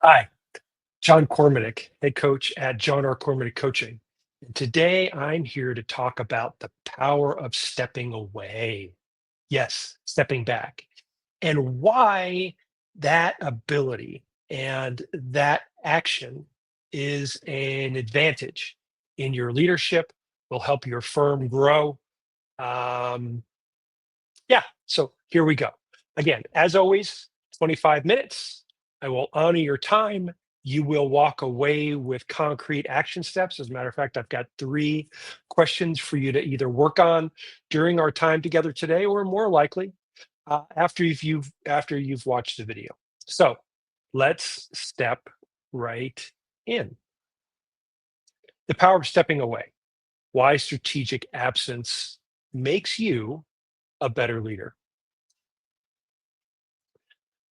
Hi, John Kormanik, head coach at John R. Kormanik Coaching. And today I'm here to talk about the power of stepping away. Yes, stepping back, and why that ability and that action is an advantage in your leadership, will help your firm grow. Um, yeah, so here we go. Again, as always, 25 minutes. I will honor your time. You will walk away with concrete action steps. As a matter of fact, I've got three questions for you to either work on during our time together today, or more likely after you've watched the video. So let's step right in. The power of stepping away. Why strategic absence makes you a better leader.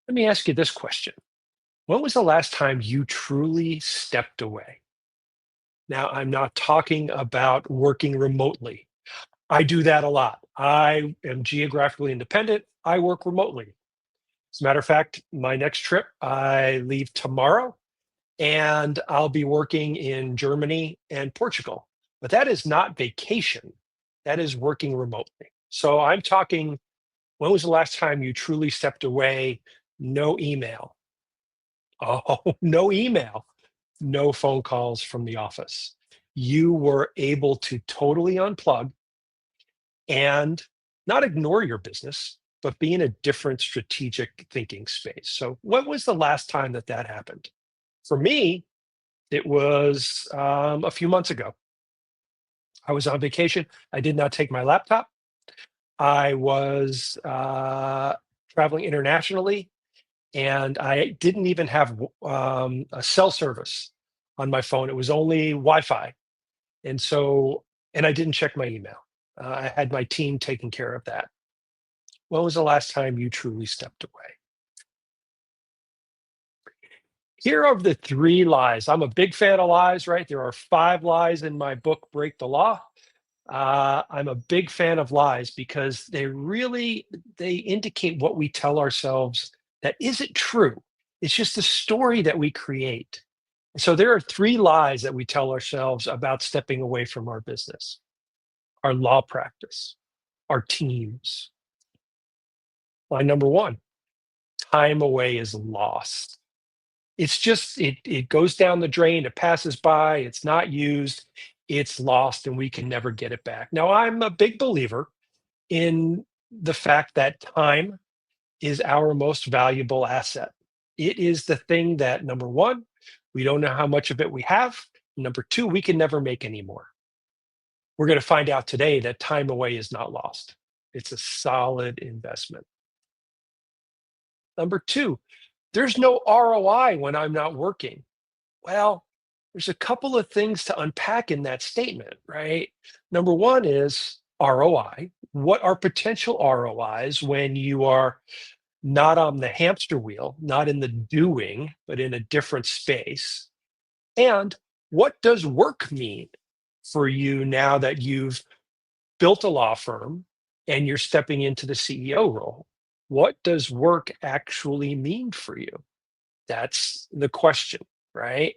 Let me ask you this question. When was the last time you truly stepped away? Now, I'm not talking about working remotely. I do that a lot. I am geographically independent. I work remotely. As a matter of fact, my next trip, I leave tomorrow and I'll be working in Germany and Portugal. But that is not vacation, that is working remotely. So I'm talking, when was the last time you truly stepped away? No email. Oh, no email, no phone calls from the office. You were able to totally unplug and not ignore your business, but be in a different strategic thinking space. So, when was the last time that that happened? For me, it was a few months ago. I was on vacation. I did not take my laptop. I was traveling internationally, and I didn't even have a cell service on my phone. It was only Wi-Fi, and so and I didn't check my email. I had my team taking care of that. When was the last time you truly stepped away? Here are the three lies. I'm a big fan of lies, right? There are five lies in my book, Break the Law. I'm a big fan of lies because they indicate what we tell ourselves that isn't true. It's just a story that we create. So there are three lies that we tell ourselves about stepping away from our business: our law practice, our teams. Lie number one: time away is lost. It goes down the drain, it passes by, it's not used, it's lost, and we can never get it back. Now, I'm a big believer in the fact that time is our most valuable asset. It is the thing that, number one, we don't know how much of it we have. Number two, we can never make any more. We're going to find out today that time away is not lost. It's a solid investment. Number two, there's no ROI when I'm not working. Well, there's a couple of things to unpack in that statement, right? Number one is ROI. What are potential ROIs when you are not on the hamster wheel, not in the doing, but in a different space? And what does work mean for you now that you've built a law firm and you're stepping into the CEO role? What does work actually mean for you? That's the question, right?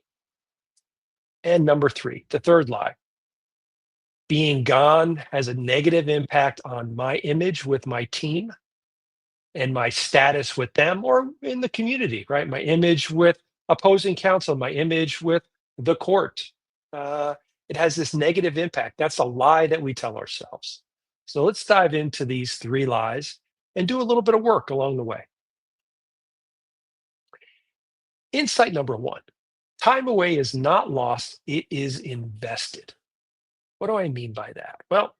And number three, the third lie: being gone has a negative impact on my image with my team and my status with them or in the community, right? My image with opposing counsel, my image with the court. Uh, it has this negative impact. That's a lie that we tell ourselves. So let's dive into these three lies and do a little bit of work along the way. Insight number one: time away is not lost, it is invested. What do I mean by that? Well,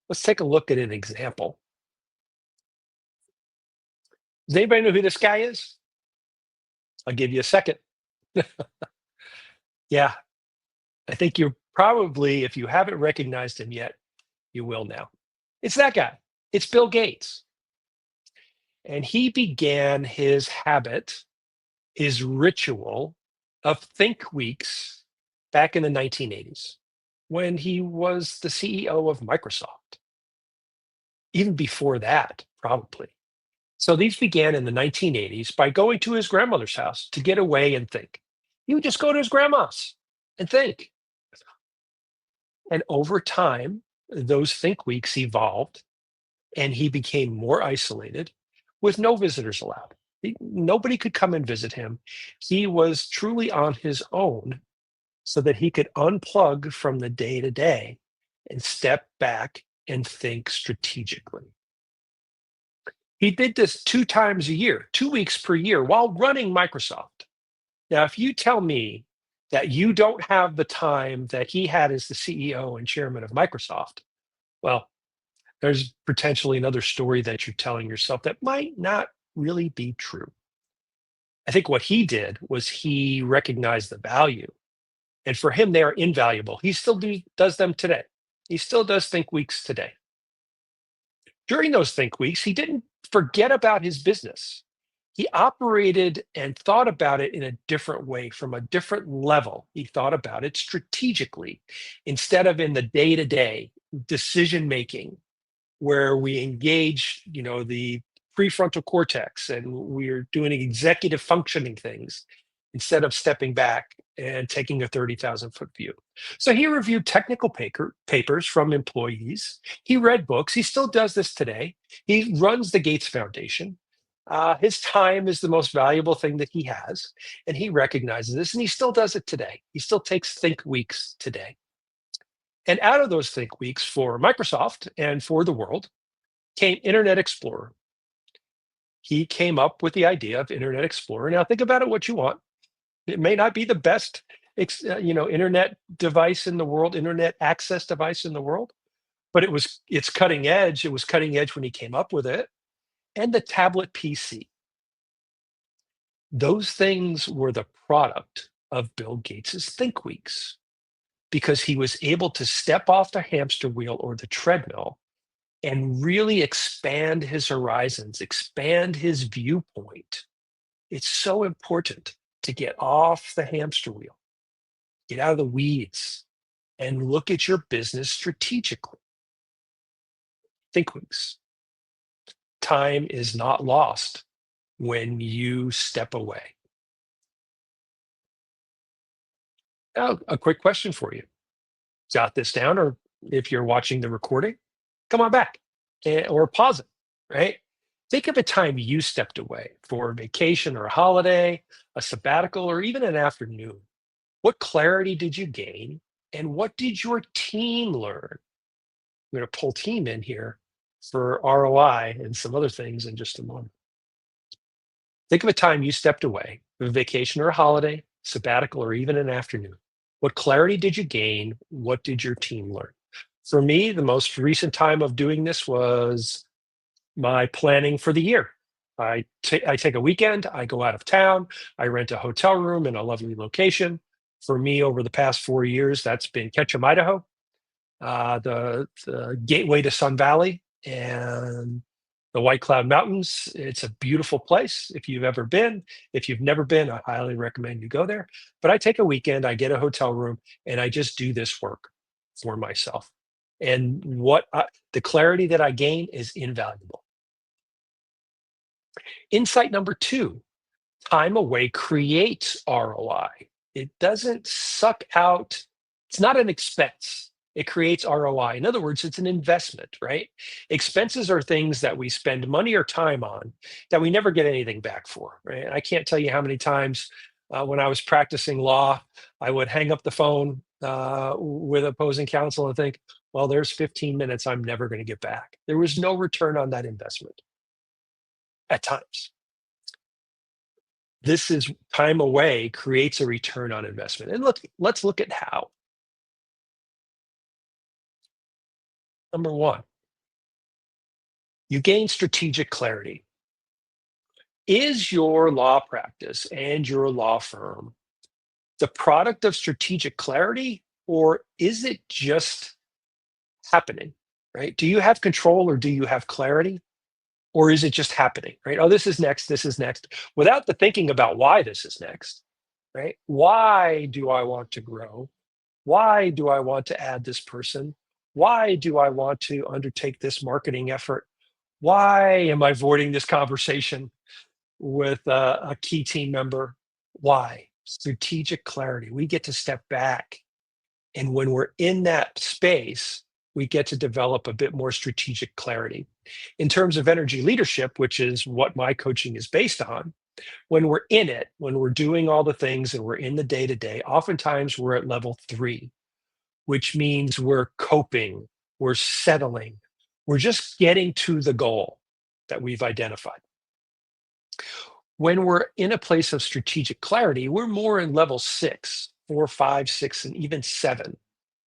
let's take a look at an example. Does anybody know who this guy is? I'll give you a second. Yeah, I think you're probably, if you haven't recognized him yet, you will now. It's that guy. It's Bill Gates. And he began his habit, his ritual of think weeks back in the 1980s when he was the CEO of Microsoft. Even before that, probably. So these began in the 1980s by going to his grandmother's house to get away and think. He would just go to his grandma's and think. And over time, those think weeks evolved and he became more isolated with no visitors allowed. Nobody could come and visit him. He was truly on his own so that he could unplug from the day to day and step back and think strategically. He did this 2 times a year, 2 weeks per year while running Microsoft. Now, if you tell me that you don't have the time that he had as the CEO and chairman of Microsoft, well, there's potentially another story that you're telling yourself that might not really be true. I think what he did was he recognized the value. And for him, they are invaluable. He still does them today. He still does think weeks today. During those think weeks, he didn't forget about his business. He operated and thought about it in a different way, from a different level. He thought about it strategically instead of in the day to day decision making where we engage, the prefrontal cortex and we're doing executive functioning things instead of stepping back and taking a 30,000-foot view. So he reviewed technical papers from employees. He read books. He still does this today. He runs the Gates Foundation. His time is the most valuable thing that he has, and he recognizes this, and he still does it today. He still takes think weeks today. And out of those think weeks for Microsoft and for the world came Internet Explorer. He came up with the idea of Internet Explorer. Now think about it what you want. It may not be the best, internet device in the world, internet access device in the world, but it's cutting edge. It was cutting edge when he came up with it. And the tablet PC. Those things were the product of Bill Gates's think weeks because he was able to step off the hamster wheel or the treadmill and really expand his horizons, expand his viewpoint. It's so important to get off the hamster wheel, get out of the weeds, and look at your business strategically. Think weeks. Time is not lost when you step away. Now, a quick question for you. Jot this down, or if you're watching the recording, come on back or pause it, right? Think of a time you stepped away for a vacation or a holiday, a sabbatical, or even an afternoon. What clarity did you gain? And what did your team learn? I'm going to pull team in here for ROI and some other things in just a moment. Think of a time you stepped away, a vacation or a holiday, sabbatical, or even an afternoon. What clarity did you gain? What did your team learn? For me, the most recent time of doing this was my planning for the year. I take a weekend, I go out of town, I rent a hotel room in a lovely location. For me, over the past 4 years, that's been Ketchum, Idaho, the gateway to Sun Valley and the White Cloud Mountains. It's a beautiful place if you've ever been. If you've never been, I highly recommend you go there. But I take a weekend, I get a hotel room, and I just do this work for myself. And the clarity that I gain is invaluable. Insight number two: time away creates ROI. It doesn't suck out, it's not an expense. It creates ROI. In other words, it's an investment, right? Expenses are things that we spend money or time on that we never get anything back for, right? I can't tell you how many times when I was practicing law, I would hang up the phone with opposing counsel and think, well, there's 15 minutes I'm never going to get back. There was no return on that investment at times. This is time away creates a return on investment. And let's look at how. Number one, you gain strategic clarity. Is your law practice and your law firm the product of strategic clarity, or is it just happening, right? Do you have control or do you have clarity? Or is it just happening, right? Oh, this is next, this is next, without the thinking about why this is next, right? Why do I want to grow? Why do I want to add this person? Why do I want to undertake this marketing effort? Why am I avoiding this conversation with a key team member? Why? Strategic clarity. We get to step back. And when we're in that space, we get to develop a bit more strategic clarity. In terms of energy leadership, which is what my coaching is based on, when we're in it, when we're doing all the things and we're in the day to day, oftentimes we're at level 3, which means we're coping, we're settling, we're just getting to the goal that we've identified. When we're in a place of strategic clarity, we're more in level 6, 4, 5, 6, and even 7.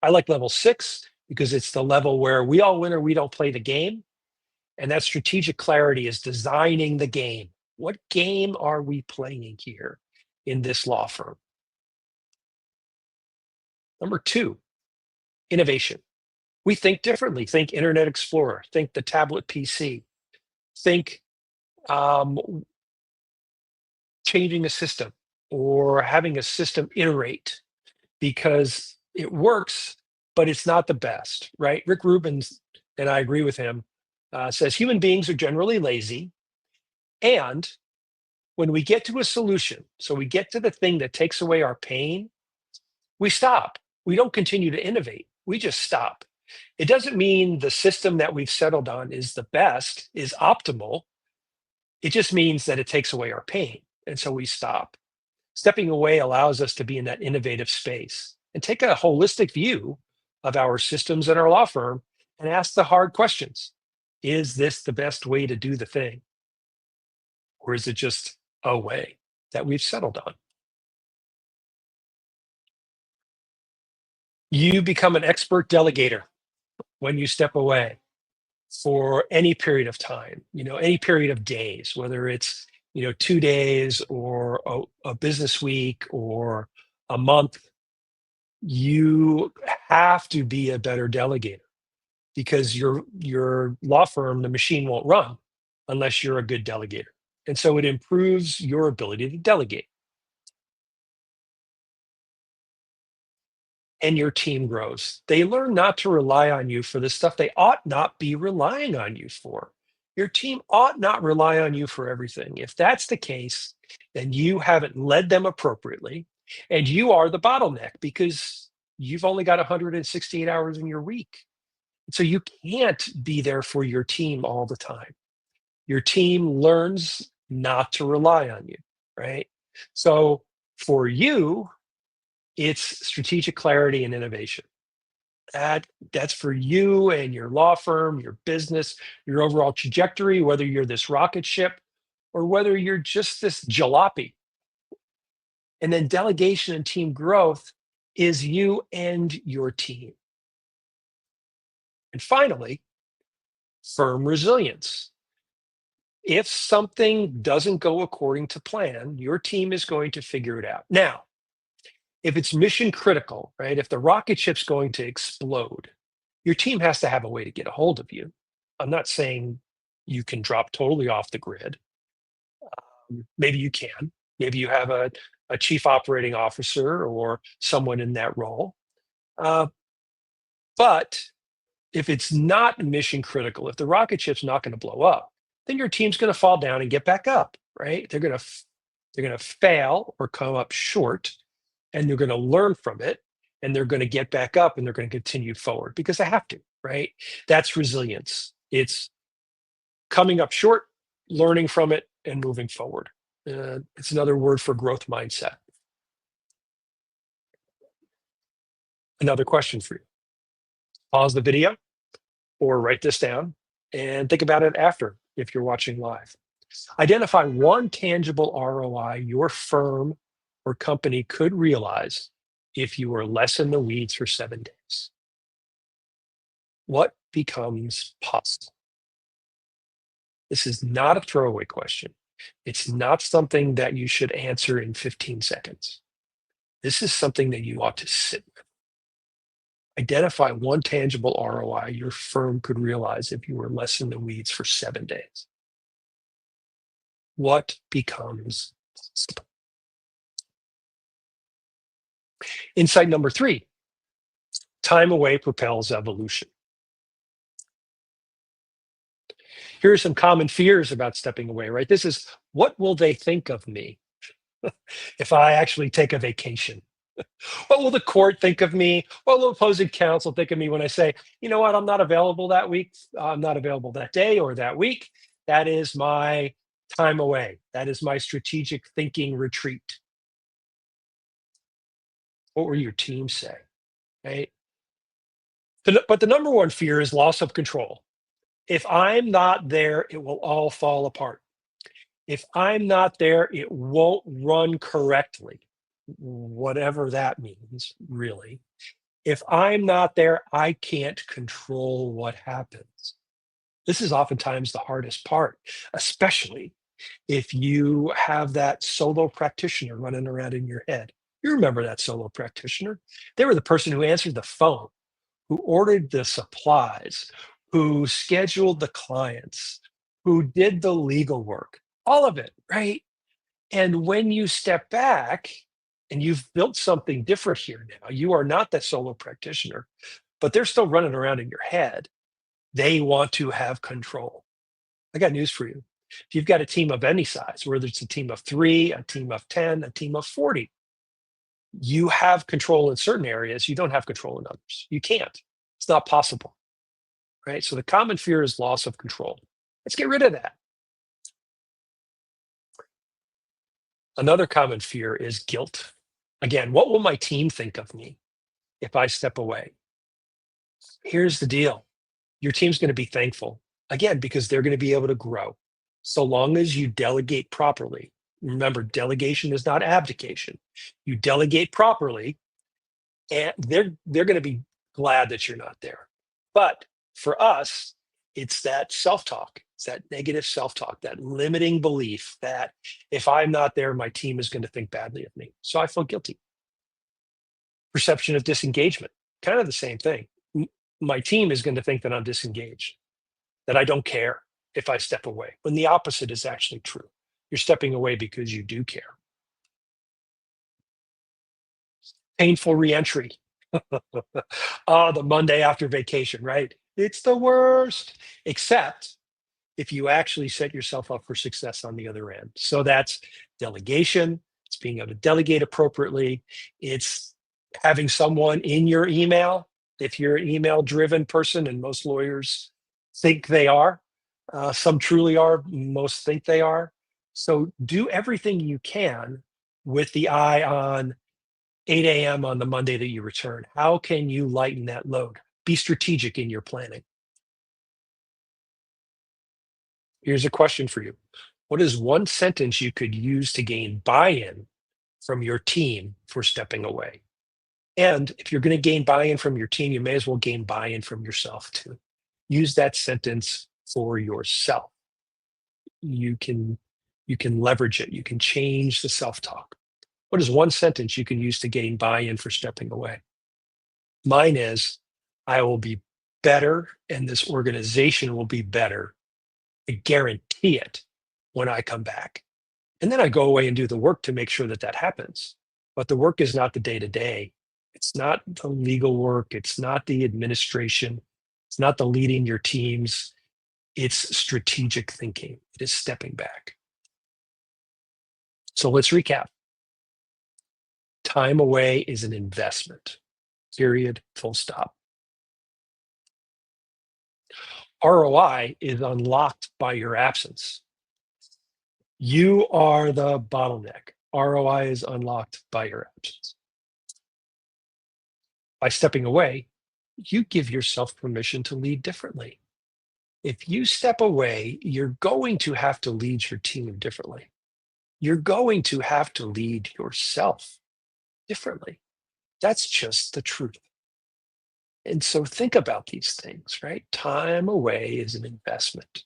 I like level 6 because it's the level where we all win or we don't play the game. And that strategic clarity is designing the game. What game are we playing here in this law firm? Number 2, innovation. We think differently. Think Internet Explorer, think the tablet PC, think um, changing a system or having a system iterate because it works, but it's not the best, right? Rick Rubin's, and I agree with him, says human beings are generally lazy. And when we get to a solution, so we get to the thing that takes away our pain, we stop. We don't continue to innovate. We just stop. It doesn't mean the system that we've settled on is the best, is optimal. It just means that it takes away our pain. And so we stop. Stepping away allows us to be in that innovative space and take a holistic view of our systems and our law firm and ask the hard questions. Is this the best way to do the thing? Or is it just a way that we've settled on? You become an expert delegator when you step away for any period of time, any period of days, whether it's, 2 days or a business week or a month. You have to be a better delegator because your law firm, the machine won't run unless you're a good delegator. And so it improves your ability to delegate and your team grows. They learn not to rely on you for the stuff they ought not be relying on you for. Your team ought not rely on you for everything. If that's the case, then you haven't led them appropriately and you are the bottleneck because you've only got 168 hours in your week. So you can't be there for your team all the time. Your team learns not to rely on you, right? So for you, it's strategic clarity and innovation. That's for you and your law firm, your business, your overall trajectory, whether you're this rocket ship or whether you're just this jalopy. And then delegation and team growth is you and your team. And finally, firm resilience. If something doesn't go according to plan, your team is going to figure it out. Now, if it's mission critical, right? If the rocket ship's going to explode, your team has to have a way to get a hold of you. I'm not saying you can drop totally off the grid. Maybe you can. Maybe you have a chief operating officer or someone in that role. Uh, but if it's not mission critical, if the rocket ship's not going to blow up, then your team's going to fall down and get back up, right? They're going to fail or come up short, and they're going to learn from it, and they're going to get back up, and they're going to continue forward because they have to, right? That's resilience. It's coming up short, learning from it, and moving forward. It's another word for growth mindset. Another question for you. Pause the video or write this down and think about it after if you're watching live. Identify one tangible ROI your firm or company could realize if you were less in the weeds for 7 days. What becomes possible? This is not a throwaway question. It's not something that you should answer in 15 seconds. This is something that you ought to sit with. Identify one tangible ROI your firm could realize if you were less in the weeds for 7 days. What becomes possible? Insight number 3, time away propels evolution. Here are some common fears about stepping away, right? This is, what will they think of me if I actually take a vacation? What will the court think of me? What will opposing counsel think of me when I say, you know what, I'm not available that week. I'm not available that day or that week. That is my time away. That is my strategic thinking retreat. What will your team say? Right? But the number one fear is loss of control. If I'm not there, it will all fall apart. If I'm not there, it won't run correctly, whatever that means, really. If I'm not there, I can't control what happens. This is oftentimes the hardest part, especially if you have that solo practitioner running around in your head. You remember that solo practitioner? They were the person who answered the phone, who ordered the supplies, who scheduled the clients, who did the legal work, all of it, right? And when you step back and you've built something different here now, you are not that solo practitioner, but they're still running around in your head. They want to have control. I got news for you. If you've got a team of any size, whether it's a team of 3, a team of 10, a team of 40, you have control in certain areas. You don't have control in others. You can't. It's not possible, right? So the common fear is loss of control. Let's get rid of that. Another common fear is guilt. Again, what will my team think of me if I step away? Here's the deal. Your team's going to be thankful, again, because they're going to be able to grow. So long as you delegate properly. Remember, delegation is not abdication. You delegate properly, and they're going to be glad that you're not there. But for us, it's that self-talk. It's that negative self-talk, that limiting belief that if I'm not there, my team is going to think badly of me. So I feel guilty. Perception of disengagement, kind of the same thing. My team is going to think that I'm disengaged, that I don't care if I step away, when the opposite is actually true. You're stepping away because you do care. Painful reentry. The Monday after vacation, right? It's the worst, except if you actually set yourself up for success on the other end. So that's delegation. It's being able to delegate appropriately. It's having someone in your email, if you're an email driven person, and most lawyers think they are, some truly are, most think they are. So do everything you can with the eye on 8 a.m. on the Monday that you return. How can you lighten that load? Be strategic in your planning. Here's a question for you. What is one sentence you could use to gain buy-in from your team for stepping away? And if you're going to gain buy-in from your team, you may as well gain buy-in from yourself too. Use that sentence for yourself. You can leverage it. You can change the self-talk. What is one sentence you can use to gain buy-in for stepping away? Mine is, I will be better and this organization will be better. I guarantee it when I come back. And then I go away and do the work to make sure that that happens. But the work is not the day to day. It's not the legal work. It's not the administration. It's not the leading your teams. It's strategic thinking. It is stepping back. So let's recap. Time away is an investment, period, full stop. ROI is unlocked by your absence. You are the bottleneck. ROI is unlocked by your absence. By stepping away, you give yourself permission to lead differently. If you step away, you're going to have to lead your team differently. You're going to have to lead yourself differently. That's just the truth. And so think about these things, right? Time away is an investment.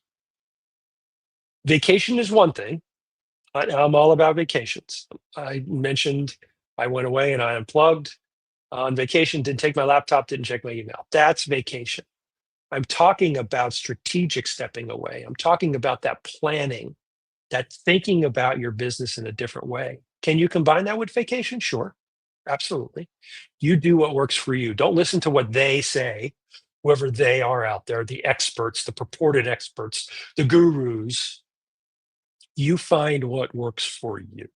Vacation is one thing. I'm all about vacations. I mentioned I went away and I unplugged on vacation, didn't take my laptop, didn't check my email. That's vacation. I'm talking about strategic stepping away. I'm talking about that planning, that thinking about your business in a different way. Can you combine that with vacation? Sure, absolutely. You do what works for you. Don't listen to what they say. whoever they are out there, the experts, the purported experts, the gurus. You find what works for you.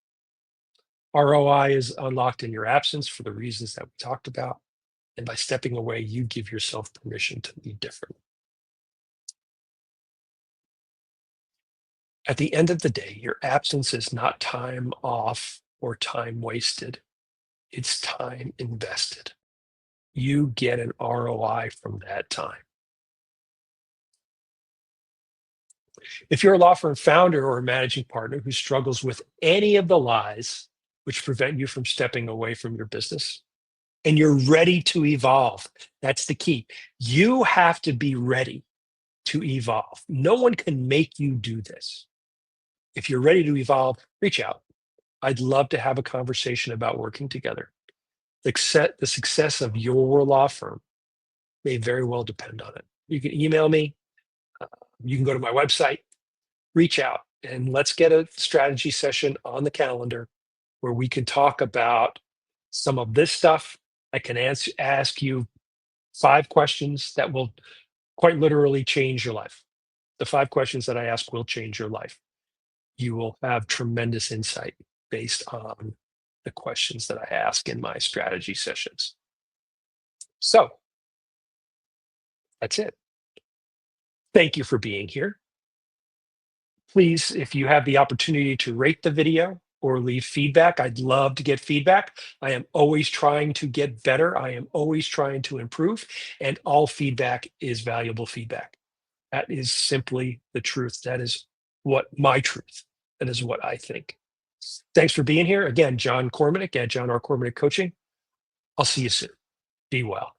ROI is unlocked in your absence for the reasons that we talked about. And by stepping away, you give yourself permission to be different. At the end of the day, your absence is not time off or time wasted. It's time invested. You get an ROI from that time. If you're a law firm founder or a managing partner who struggles with any of the lies which prevent you from stepping away from your business, and you're ready to evolve, that's the key. You have to be ready to evolve. No one can make you do this. If you're ready to evolve, reach out. I'd love to have a conversation about working together. The success of your law firm may very well depend on it. You can email me. uh, You can go to my website, reach out, and let's get a strategy session on the calendar where we can talk about some of this stuff. I can ask you 5 questions that will quite literally change your life. The 5 questions that I ask will change your life. You will have tremendous insight based on the questions that I ask in my strategy sessions. So that's it. Thank you for being here. Please, if you have the opportunity to rate the video or leave feedback, I'd love to get feedback. I am always trying to get better. I am always trying to improve, and all feedback is valuable feedback. That is simply the truth. That is what my truth. That is what I think. Thanks for being here. Again, John Kormanik at John R. Kormanik Coaching. I'll see you soon. Be well.